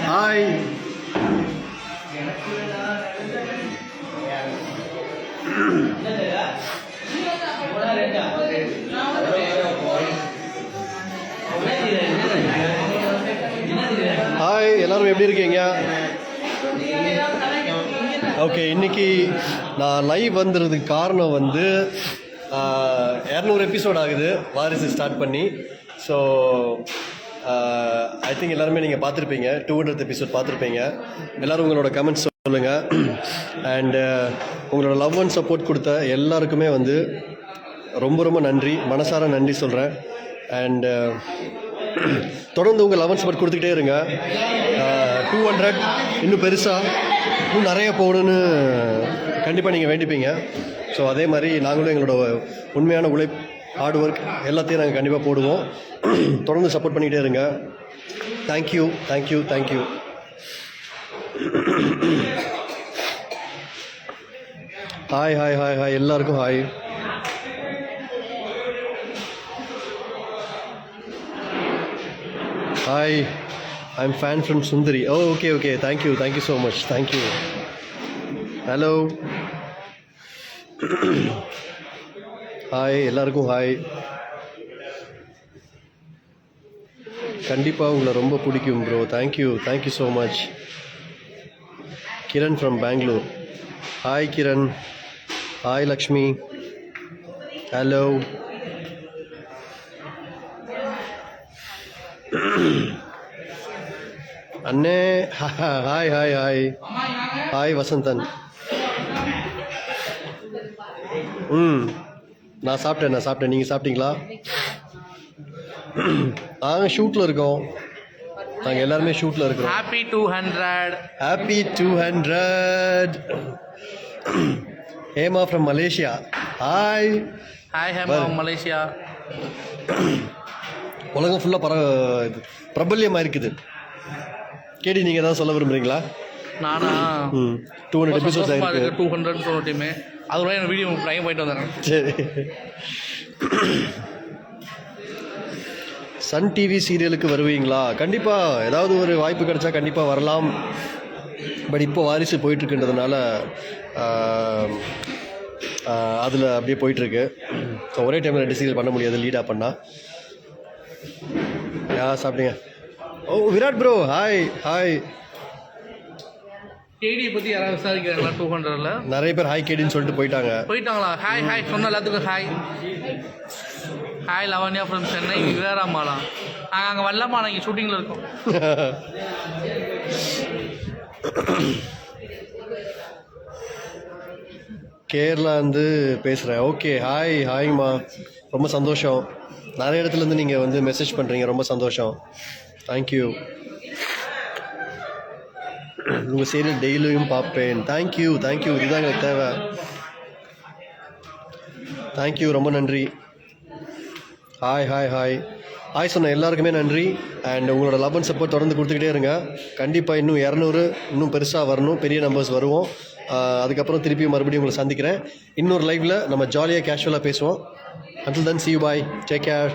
Hi. Hi, எல்லோரும் எப்படி இருக்கீங்க? ஓகே, இன்றைக்கி நான் லைவ் வந்துறதுக்கு காரணம் வந்து 200 எபிசோட் ஆகுது வாரிசு ஸ்டார்ட் பண்ணி. ஸோ ஐ திங்க் எல்லாருமே நீங்கள் பார்த்துருப்பீங்க, 200th எபிசோட் பார்த்துருப்பீங்க. எல்லோரும் உங்களோட கமெண்ட்ஸ் சொல்லுங்கள். அண்டு உங்களோட லவ் அண்ட் சப்போர்ட் கொடுத்த எல்லாருக்குமே வந்து ரொம்ப ரொம்ப நன்றி, மனசார நன்றி சொல்கிறேன். அண்டு தொடர்ந்து உங்கள் லவ் அண்ட் சப்போர்ட் கொடுத்துக்கிட்டே இருங்க. 200 இன்னும் பெருசாக இன்னும் நிறைய போகணுன்னு கண்டிப்பாக நீங்கள் வேண்டிப்பீங்க. ஸோ அதே மாதிரி நாங்களும் எங்களோட உண்மையான ஹார்ட் ஒர்க் எல்லாத்தையும் நாங்கள் கண்டிப்பாக போடுவோம். தொடர்ந்து சப்போர்ட் பண்ணிக்கிட்டே இருங்க. Thank you thank you thank you. Hi hi hi hi, எல்லாருக்கும் hi. Hi, I'm fan from Sundari. Oh okay okay, thank you thank you so much, thank you. Hello, hi எல்லாருக்கும் ஹாய். கண்டிப்பாக உங்களை ரொம்ப பிடிக்கும் bro. Thank you thank you so much. Kiran from Bengaluru. Hi Kiran. Hi Lakshmi. Hello. அண்ணே hi hi hi. Hi Vasanthan. நான் சாப்பிட்டேன். நீங்கள் சாப்பிட்டீங்களா? நாங்கள் ஷூட்டில் இருக்கோம். நாங்கள் எல்லாருமே ஷூட்டில் இருக்கிறோம். Happy 200. Happy 200. Hema from Malaysia. Hi. Hi Hema, Malaysia. உலகம் ஃபுல்லாக பிரபல்யமாக இருக்குது. கேடி, நீங்கள் ஏதாவது சொல்ல விரும்புகிறீங்களா? நானா 200 எபிசோட்ஸ் ஆயிருக்கு. 200 சொன்னோட்டையுமே அதுவரை என் வீடியோ டைம் போயிட்டு வந்தேன். சரி. சன் டிவி சீரியலுக்கு வருவீங்களா? கண்டிப்பாக ஏதாவது ஒரு வாய்ப்பு கிடைச்சா கண்டிப்பாக வரலாம். பட் இப்போ வாரிசு போயிட்டுருக்குன்றதுனால அதில் அப்படியே போயிட்டுருக்கு. ஸோ ஒரே டைமில் 2 சீரியல் பண்ண முடியாது, லீடாக பண்ணால். சாப்பிட்டீங்க? ஓ விராட் ப்ரோ, ஹாய் ஹாய். கேடியை பற்றி யாராவது விசாரிக்கிறாங்களா? 200ல் நிறைய பேர் ஹாய் கேடின்னு சொல்லிட்டு போயிட்டாங்களா? ஹாய் ஹாய் சொன்ன எல்லாத்துக்கும் hi. Hi Lavanya from Chennai. விவேராமாலா. நாங்கள் அங்கே வரலாமா? நாங்கள் ஷூட்டிங்கில் இருக்கோம். கேரளாந்து பேசுகிறேன். ஓகே, ஹாய் ஹாய்மா, ரொம்ப சந்தோஷம். நிறைய இடத்துலேருந்து நீங்கள் வந்து மெசேஜ் பண்ணுறீங்க, ரொம்ப சந்தோஷம். தேங்க்யூ. உங்கள் சீரியல் டெய்லியும் பார்ப்பேன். தேங்க்யூ தேங்க்யூ, இதுதான் எங்களுக்கு தேவை. தேங்க்யூ, ரொம்ப நன்றி. Hi hi hi. ஹாய் சொன்ன எல்லாருக்குமே நன்றி. அண்ட் உங்களோட லவ் அண்ட் சப்போர்ட் தொடர்ந்து கொடுத்துக்கிட்டே இருங்க. கண்டிப்பாக இன்னும் 200 இன்னும் பெருசாக வரணும், பெரிய நம்பர்ஸ் வருவோம். அதுக்கப்புறம் திருப்பி மறுபடியும் உங்களை சந்திக்கிறேன். இன்னொரு லைவில் நம்ம ஜாலியாக கேஷுவலாக பேசுவோம். Until then, see you, bye. Take care.